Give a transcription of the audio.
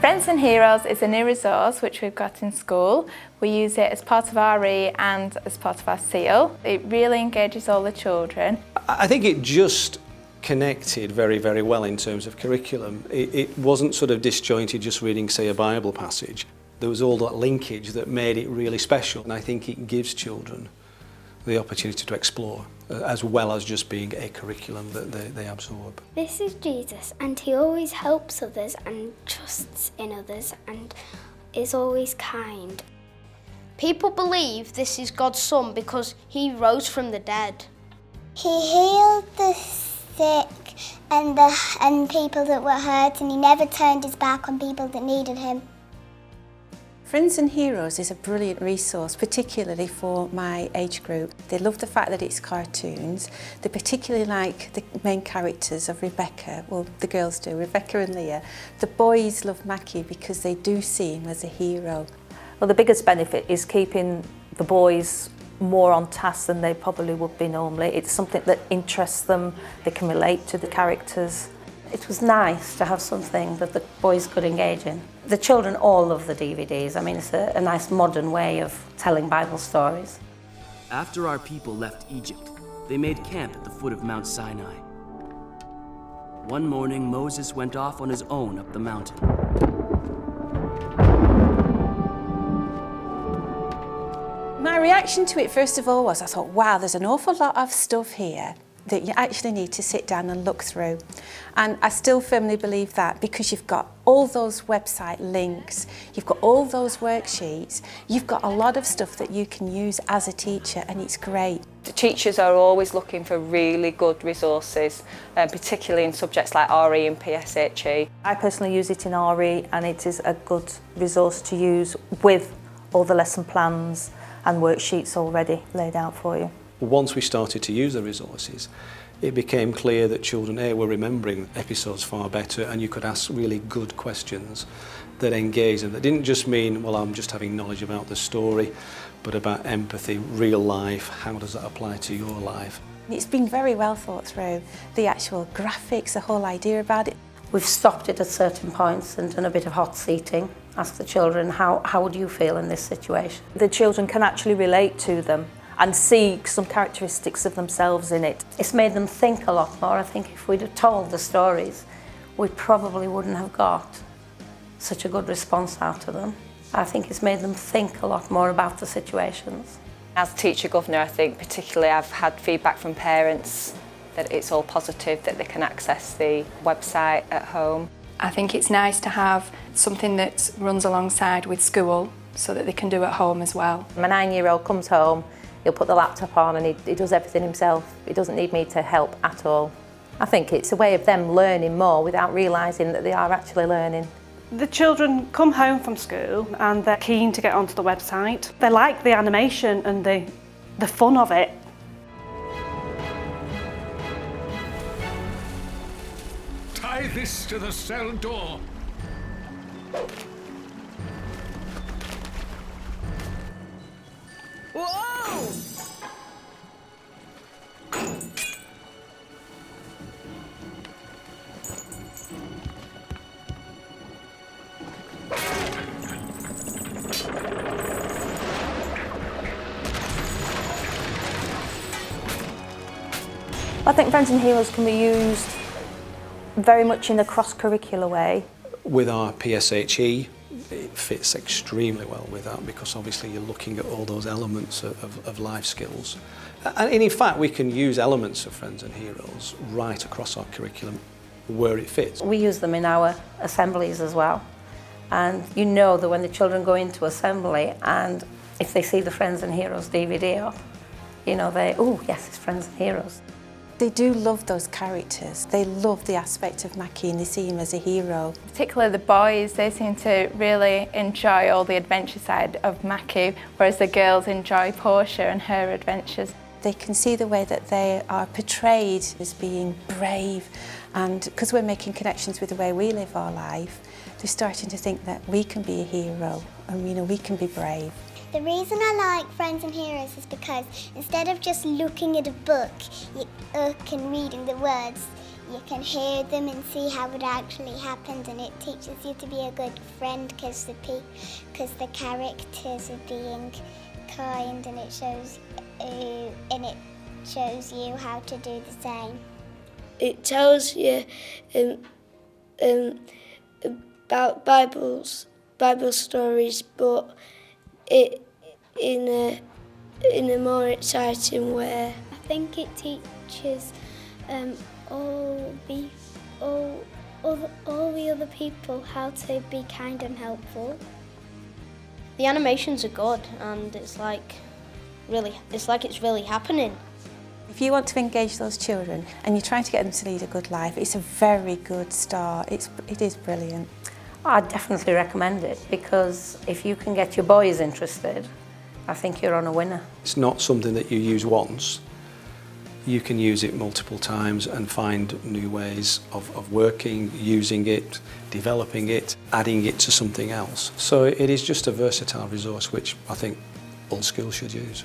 Friends and Heroes is a new resource which we've got in school. We use it as part of RE and as part of our SEAL. It really engages all the children. I think it just connected very, very well in terms of curriculum. It wasn't sort of disjointed just reading, say, a Bible passage. There was all that linkage that made it really special, and I think it gives children the opportunity to explore, as well as just being a curriculum that they absorb. This is Jesus, and he always helps others and trusts in others and is always kind. People believe this is God's son because he rose from the dead. He healed the sick and people that were hurt, and he never turned his back on people that needed him. Friends and Heroes is a brilliant resource, particularly for my age group. They love the fact that it's cartoons. They particularly like the main characters of Rebecca, well, the girls do, Rebecca and Leah. The boys love Macky because they do see him as a hero. Well, the biggest benefit is keeping the boys more on task than they probably would be normally. It's something that interests them, they can relate to the characters. It was nice to have something that the boys could engage in. The children all love the DVDs. I mean, it's a nice modern way of telling Bible stories. After our people left Egypt, they made camp at the foot of Mount Sinai. One morning, Moses went off on his own up the mountain. My reaction to it, first of all, was I thought, wow, there's an awful lot of stuff here that you actually need to sit down and look through. And I still firmly believe that, because you've got all those website links, you've got all those worksheets, you've got a lot of stuff that you can use as a teacher, and it's great. The teachers are always looking for really good resources, particularly in subjects like RE and PSHE. I personally use it in RE, and it is a good resource to use with all the lesson plans and worksheets already laid out for you. Once we started to use the resources, it became clear that children were remembering episodes far better, and you could ask really good questions that engage them. That didn't just mean, well, I'm just having knowledge about the story, but about empathy, real life, how does that apply to your life? It's been very well thought through, the actual graphics, the whole idea about it. We've stopped it at certain points and done a bit of hot seating. Ask the children, how would you feel in this situation? The children can actually relate to them and see some characteristics of themselves in it. It's made them think a lot more. I think if we'd have told the stories, we probably wouldn't have got such a good response out of them. I think it's made them think a lot more about the situations. As teacher governor, I think particularly I've had feedback from parents that it's all positive, that they can access the website at home. I think it's nice to have something that runs alongside with school so that they can do at home as well. My 9-year-old comes home, he'll put the laptop on and he does everything himself. He doesn't need me to help at all. I think it's a way of them learning more without realising that they are actually learning. The children come home from school and they're keen to get onto the website. They like the animation and the fun of it. Tie this to the cell door. Whoa! I think Friends and Heroes can be used very much in a cross-curricular way. With our PSHE, it fits extremely well with that, because obviously you're looking at all those elements of life skills. And in fact, we can use elements of Friends and Heroes right across our curriculum where it fits. We use them in our assemblies as well. And you know that when the children go into assembly and if they see the Friends and Heroes DVD up, you know, oh yes, it's Friends and Heroes. They do love those characters. They love the aspect of Macky and they see him as a hero. Particularly the boys, they seem to really enjoy all the adventure side of Macky, whereas the girls enjoy Portia and her adventures. They can see the way that they are portrayed as being brave, and because we're making connections with the way we live our life, they're starting to think that we can be a hero and, you know, we can be brave. The reason I like Friends and Heroes is because instead of just looking at a book and reading the words, you can hear them and see how it actually happened, and it teaches you to be a good friend because the characters are being kind, and it shows you how to do the same. It tells you about Bible stories, but in a more exciting way. I think it teaches all the other people how to be kind and helpful. The animations are good, and it's like it's really happening. If you want to engage those children and you're trying to get them to lead a good life, it's a very good start. It is brilliant. I definitely recommend it, because if you can get your boys interested, I think you're on a winner. It's not something that you use once. You can use it multiple times and find new ways of working, using it, developing it, adding it to something else. So it is just a versatile resource which I think all schools should use.